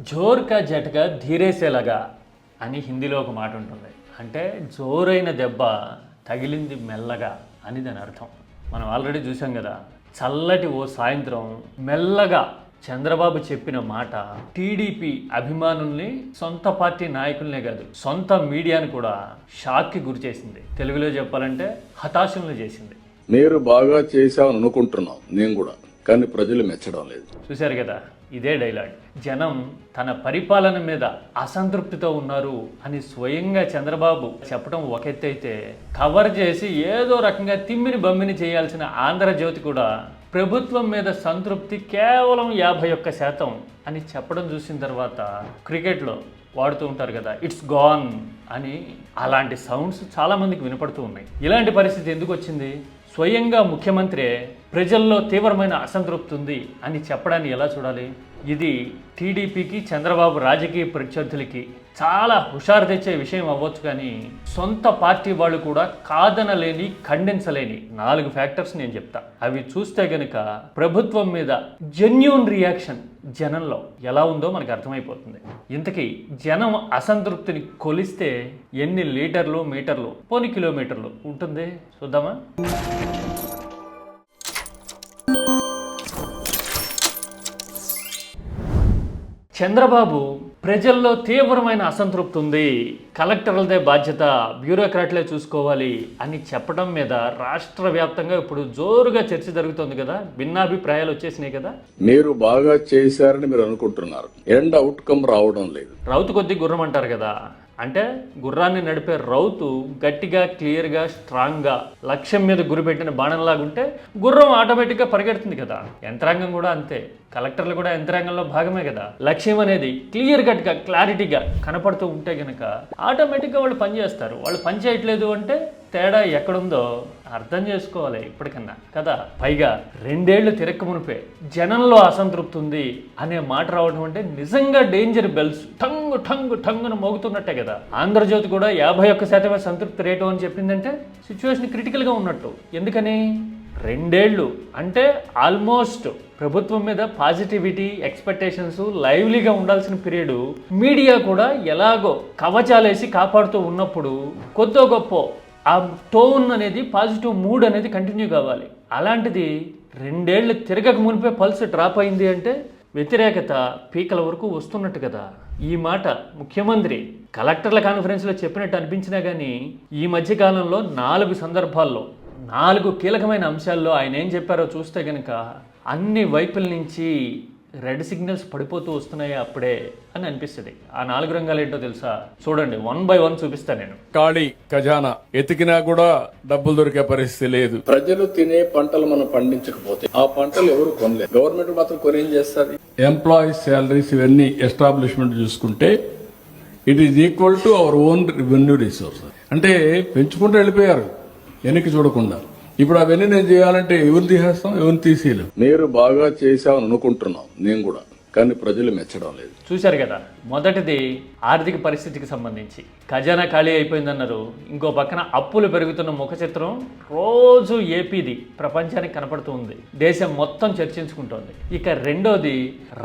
జోర్ కా జట్గా ధీరేసేలాగా అని హిందీలో ఒక మాట ఉంటుంది. అంటే జోరైన దెబ్బ తగిలింది మెల్లగా అని దాని అర్థం. మనం ఆల్రెడీ చూసాం కదా, చల్లటి ఓ సాయంత్రం మెల్లగా చంద్రబాబు చెప్పిన మాట టీడీపీ అభిమానుల్ని, సొంత పార్టీ నాయకులనే కాదు సొంత మీడియాని కూడా షాక్కి గురి చేసింది. తెలుగులో చెప్పాలంటే హతాశంలో చేసింది. మీరు బాగా చేశామని అనుకుంటున్నాం నేను కూడా, కానీ ప్రజలు మెచ్చడం లేదు. చూశారు కదా, ఇదే డైలాగ్. జనం తన పరిపాలన మీద అసంతృప్తితో ఉన్నారు అని స్వయంగా చంద్రబాబు చెప్పడం ఒక ఎత్తు అయితే, కవర్ చేసి ఏదో రకంగా తిమ్మిని బమ్మిని చేయాల్సిన ఆంధ్రజ్యోతి కూడా ప్రభుత్వం మీద సంతృప్తి కేవలం 51% అని చెప్పడం చూసిన తర్వాత, క్రికెట్లో వాడుతూ ఉంటారు కదా, ఇట్స్ గాన్ అని, అలాంటి సౌండ్స్ చాలామందికి వినపడుతూ ఉన్నాయి. ఇలాంటి పరిస్థితి ఎందుకు వచ్చింది? స్వయంగా ముఖ్యమంత్రి ప్రజల్లో తీవ్రమైన అసంతృప్తి ఉంది అని చెప్పడాన్ని ఎలా చూడాలి? ఇది టీడీపీకి, చంద్రబాబు రాజకీయ ప్రత్యర్థులకి చాలా హుషారు తెచ్చే విషయం అవ్వచ్చు, కానీ సొంత పార్టీ వాళ్ళు కూడా కాదనలేని, ఖండించలేని 4 ఫ్యాక్టర్స్ నేను చెప్తా. అవి చూస్తే గనుక ప్రభుత్వం మీద జెన్యూన్ రియాక్షన్ జనంలో ఎలా ఉందో మనకు అర్థమైపోతుంది. ఇంతకీ జనం అసంతృప్తిని కొలిస్తే ఎన్ని లీటర్లు, మీటర్లు, పోని కిలోమీటర్లు ఉంటుంది చూద్దామా? చంద్రబాబు ప్రజల్లో తీవ్రమైన అసంతృప్తి ఉంది, కలెక్టర్లదే బాధ్యత, బ్యూరోక్రాట్లే చూసుకోవాలి అని చెప్పడం మీద రాష్ట్ర వ్యాప్తంగా ఇప్పుడు జోరుగా చర్చ జరుగుతుంది కదా, భిన్నాభిప్రాయాలు వచ్చేసినాయి కదా. మీరు బాగా చేశారని మీరు అనుకుంటున్నారు, ఎండ్ అవుట్కమ్ రావడం లేదు. రౌతు కొద్ది గుర్రం అంటారు కదా, అంటే గుర్రాన్ని నడిపే రౌతు గట్టిగా, క్లియర్గా, స్ట్రాంగ్గా లక్ష్యం మీద గురిపెట్టిన బాణంలాగా ఉంటే గుర్రం ఆటోమేటిక్గా పరిగెడుతుంది కదా. యంత్రాంగం కూడా అంతే, కలెక్టర్లు కూడా యంత్రాంగంలో భాగమే కదా. లక్ష్యం అనేది క్లియర్ కట్గా, క్లారిటీగా కనపడుతూ ఉంటే కనుక ఆటోమేటిక్గా వాళ్ళు పనిచేస్తారు. వాళ్ళు పని చేయట్లేదు అంటే తేడా ఎక్కడుందో అర్థం చేసుకోవాలి ఇప్పటికన్నా కదా. పైగా 2 ఏళ్లు తిరక్క మునిపే జనంలో అసంతృప్తి ఉంది అనే మాట రావడం అంటే నిజంగా డేంజర్ బెల్స్ ఠంగు ఠంగు ఠంగును మోగుతున్నట్టే కదా. ఆంధ్రజ్యోతి కూడా 51% సంతృప్తి రేటు అని చెప్పిందంటే సిచ్యువేషన్ క్రిటికల్గా ఉన్నట్టు. ఎందుకని? 2 ఏళ్ళు అంటే ఆల్మోస్ట్ ప్రభుత్వం మీద పాజిటివిటీ, ఎక్స్పెక్టేషన్స్ లైవ్లీగా ఉండాల్సిన పీరియడ్ మీడియా కూడా ఎలాగో కవచాలేసి కాపాడుతూ ఉన్నప్పుడు కొద్దో గొప్ప ఆ టోన్ అనేది, పాజిటివ్ మూడ్ అనేది కంటిన్యూ కావాలి. అలాంటిది 2 ఏళ్ళు తిరగక మునిపే పల్స్ డ్రాప్ అయింది అంటే వ్యతిరేకత పీకల వరకు వస్తున్నట్టు కదా. ఈ మాట ముఖ్యమంత్రి కలెక్టర్ల కాన్ఫరెన్స్లో చెప్పినట్టు అనిపించినా కానీ ఈ మధ్యకాలంలో 4 సందర్భాల్లో 4 కీలకమైన అంశాల్లో ఆయన ఏం చెప్పారో చూస్తే కనుక అన్ని వైపుల నుంచి రెడ్ సిగ్నల్స్ పడిపోతూ వస్తున్నాయి అప్పుడే అని అనిపిస్తుంది. ఆ 4 రంగాలు ఏంటో తెలుసా? చూడండి, 1 by 1 చూపిస్తాను నేను. ఖాళీ ఖజానా, ఎతికినా కూడా డబ్బులు దొరికే పరిస్థితి లేదు. ప్రజలు తినే పంటలు మనం పండించకపోతే ఆ పంటలు ఎవరు కొనలేదు. గవర్నమెంట్ మాత్రం కొనేం చేస్తుంది? ఎంప్లాయీస్ శాలరీస్ ఇవన్నీ ఎస్టాబ్లిష్మెంట్ చూసుకుంటే it is equal to our own revenue resource. అంటే పెంచుకుంటూ వెళ్ళిపోయారు వెనక్కి చూడకుండా. ఇప్పుడు అవన్నీ నేను చేయాలంటే ఎవరు తీసేస్తాం, ఎవరిని తీసేయలేం. మీరు బాగా చేశామని అనుకుంటున్నాం నేను కూడా, కానీ ప్రజలు మెచ్చడం లేదు. చూశారు కదా, మొదటిది ఆర్థిక పరిస్థితికి సంబంధించి ఖజానా ఖాళీ అయిపోయిందన్నారు. ఇంకో పక్కన అప్పులు పెరుగుతున్న ముఖ చిత్రం రోజు ఏపీది ప్రపంచానికి కనపడుతూ ఉంది, దేశం మొత్తం చర్చించుకుంటోంది. ఇక రెండోది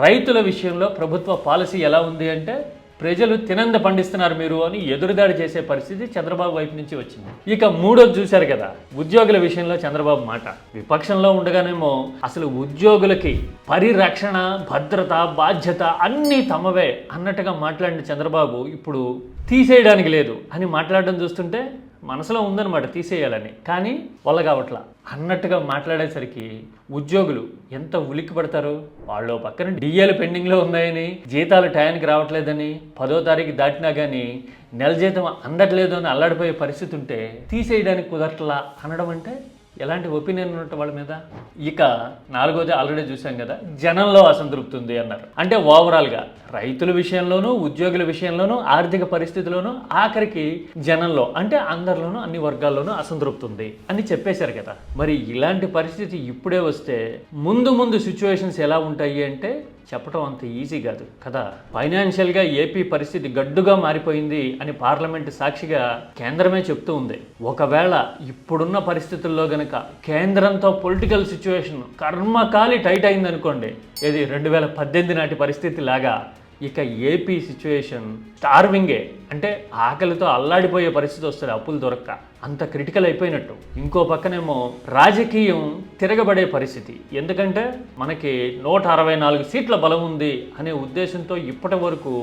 రైతుల విషయంలో ప్రభుత్వ పాలసీ ఎలా ఉంది అంటే, ప్రజలు తినంద పండిస్తున్నారు మీరు అని ఎదురుదాడి చేసే పరిస్థితి చంద్రబాబు వైపు నుంచి వచ్చింది. ఇక మూడోది చూశారు కదా, ఉద్యోగుల విషయంలో చంద్రబాబు మాట. విపక్షంలో ఉండగానేమో అసలు ఉద్యోగులకి పరిరక్షణ, భద్రత, బాధ్యత అన్నీ తమవే అన్నట్టుగా మాట్లాడిన చంద్రబాబు ఇప్పుడు తీసేయడానికి లేదు అని మాట్లాడడం చూస్తుంటే మనసులో ఉందన్నమాట తీసేయాలని, కానీ వల్ల కావట్లా అన్నట్టుగా మాట్లాడేసరికి ఉద్యోగులు ఎంత ఉలిక్కి పడతారు. వాళ్ళు పక్కన డిఏలు పెండింగ్లో ఉన్నాయని, జీతాలు టయానికి రావట్లేదని, 10వ తారీఖు దాటినా కానీ నెల జీతం అందట్లేదు అని అల్లాడిపోయే పరిస్థితి ఉంటే తీసేయడానికి కుదరట్లా అనడం అంటే ఎలాంటి ఒపీనియన్ ఉన్నట్టు వాళ్ళ మీద. ఇక 4వది ఆల్రెడీ చూసాం కదా, జనంలో అసంతృప్తి ఉంది అన్నారు. అంటే ఓవరాల్గా రైతుల విషయంలోనూ, ఉద్యోగుల విషయంలోనూ, ఆర్థిక పరిస్థితిలోనూ, ఆఖరికి జనంలో అంటే అందరిలోనూ, అన్ని వర్గాల్లోనూ అసంతృప్తి ఉంది అని చెప్పేశారు కదా. మరి ఇలాంటి పరిస్థితి ఇప్పుడే వస్తే ముందు ముందు సిచ్యువేషన్స్ ఎలా ఉంటాయి అంటే చెప్పడం అంత ఈజీ కాదు కదా. ఫైనాన్షియల్గా ఏపీ పరిస్థితి గడ్డుగా మారిపోయింది అని పార్లమెంట్ సాక్షిగా కేంద్రమే చెప్తూ ఉంది. ఒకవేళ ఇప్పుడున్న పరిస్థితుల్లో గనక కేంద్రంతో పొలిటికల్ సిచ్యువేషన్ కర్మకాలి టైట్ అయిందనుకోండి, ఇది 2018 నాటి పరిస్థితి లాగా ఇక ఏపీ సిచ్యువేషన్ స్టార్వింగే, అంటే ఆకలితో అల్లాడిపోయే పరిస్థితి వస్తుంది అప్పులు దొరక్క, అంత క్రిటికల్ అయిపోయినట్టు. ఇంకో పక్కనేమో రాజకీయం తిరగబడే పరిస్థితి. ఎందుకంటే మనకి 164 సీట్ల బలం ఉంది అనే ఉద్దేశంతో ఇప్పటి వరకు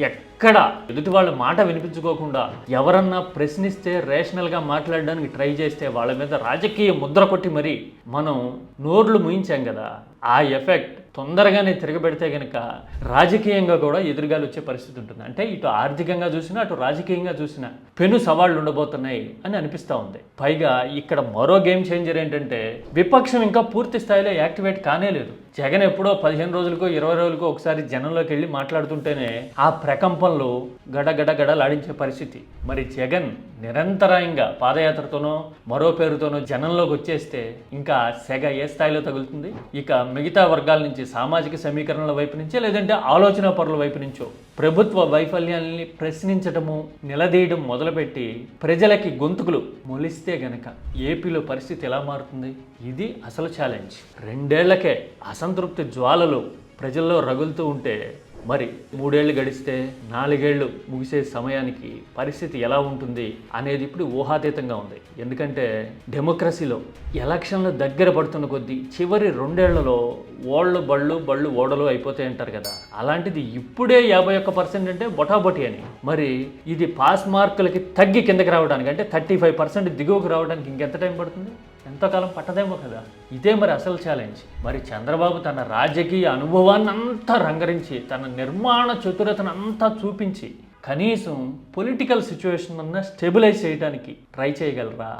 ఎక్కడ ఎదుటి వాళ్ళ మాట వినిపించుకోకుండా ఎవరన్నా ప్రశ్నిస్తే రేషనల్గా మాట్లాడడానికి ట్రై చేస్తే వాళ్ళ మీద రాజకీయ ముద్ర కొట్టి మరి మనం నోర్లు ముయించాం కదా. ఆ ఎఫెక్ట్ తొందరగానే తిరగబెడితే కనుక రాజకీయంగా కూడా ఎదురుగాలు వచ్చే పరిస్థితి ఉంటుంది. అంటే ఇటు ఆర్థికంగా చూసినా అటు రాజకీయంగా చూసినా పెను సవాళ్లు ఉండబోతున్నాయి అని అనిపిస్తూ ఉంది. పైగా ఇక్కడ మరో గేమ్ చేంజర్ ఏంటంటే విపక్షం ఇంకా పూర్తి స్థాయిలో యాక్టివేట్ కానే లేదు. జగన్ ఎప్పుడో 15 రోజులకో 20 రోజులకో ఒకసారి జనంలోకి వెళ్ళి మాట్లాడుతుంటేనే ఆ ప్రకంపనలు గడగడలాడించే పరిస్థితి. మరి జగన్ నిరంతరాయంగా పాదయాత్రతోనో మరో పేరుతోనో జనంలోకి వచ్చేస్తే ఇంకా సెగ ఏ స్థాయిలో తగులుతుంది. ఇక మిగతా వర్గాల నుంచి సామాజిక సమీకరణల వైపు నుంచే లేదంటే ఆలోచన పరుల వైపు నుంచో ప్రభుత్వ వైఫల్యాన్ని ప్రశ్నించడము నిలదీయడం మొదలుపెట్టి ప్రజలకి గొంతుకులు మొలిస్తే గనక ఏపీలో పరిస్థితి ఎలా మారుతుంది? ఇది అసలు ఛాలెంజ్. 2 ఏళ్లకే అసంతృప్తి జ్వాలలు ప్రజల్లో రగులుతూ ఉంటే మరి 3 ఏళ్ళు గడిస్తే 4 ఏళ్ళు ముగిసే సమయానికి పరిస్థితి ఎలా ఉంటుంది అనేది ఇప్పుడు ఊహాతీతంగా ఉంది. ఎందుకంటే డెమోక్రసీలో ఎలక్షన్లు దగ్గర పడుతున్న కొద్దీ చివరి 2 ఏళ్లలో ఓళ్ళు బళ్ళు ఓడలు అయిపోతాయి అంటారు కదా. అలాంటిది ఇప్పుడే 51% అంటే బొటాబొటి అని. మరి ఇది పాస్ మార్కులకి తగ్గి కిందకి రావడానికి అంటే 35% దిగువకు రావడానికి ఇంకెంత టైం పడుతుంది? ఎంతకాలం పట్టదేమో కదా. ఇదే మరి అసలు ఛాలెంజ్. మరి చంద్రబాబు తన రాజకీయ అనుభవాన్ని అంతా రంగరించి తన నిర్మాణ చతురతను అంతా చూపించి కనీసం పొలిటికల్ సిచ్యువేషన్ అన్న స్టెబిలైజ్ చేయడానికి ట్రై చేయగలరా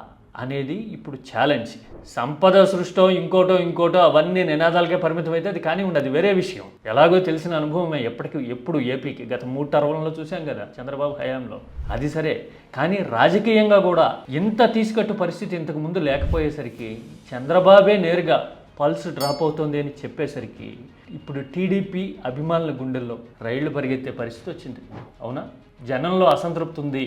అనేది ఇప్పుడు ఛాలెంజ్. సంపద సృష్టో ఇంకోటో అవన్నీ నినాదాలకే పరిమితం అయితే అది కానీ ఉండదు, వేరే విషయం. ఎలాగో తెలిసిన అనుభవమే ఎప్పుడు ఏపీకి గత 3 టర్మ్లలో చూసాం కదా చంద్రబాబు హయాంలో. అది సరే, కానీ రాజకీయంగా కూడా ఇంత తీసుకట్టు పరిస్థితి ఇంతకు ముందు లేకపోయేసరికి చంద్రబాబే నేరుగా పల్స్ డ్రాప్ అవుతుంది అని చెప్పేసరికి ఇప్పుడు టీడీపీ అభిమానుల గుండెల్లో రైళ్లు పరిగెత్తే పరిస్థితి వచ్చింది. అవునా? జనంలో అసంతృప్తి ఉంది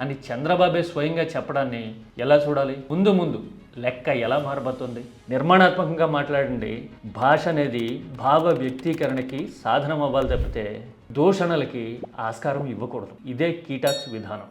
అని చంద్రబాబే స్వయంగా చెప్పడాన్ని ఎలా చూడాలి? ముందు లెక్క ఎలా మారబోతుంది? నిర్మాణాత్మకంగా మాట్లాడండి. భాష అనేది భావ వ్యక్తీకరణకి సాధనం అవ్వాలి తప్పితే దూషణలకి ఆస్కారం ఇవ్వకూడదు. ఇదే కీటాక్స్ విధానం.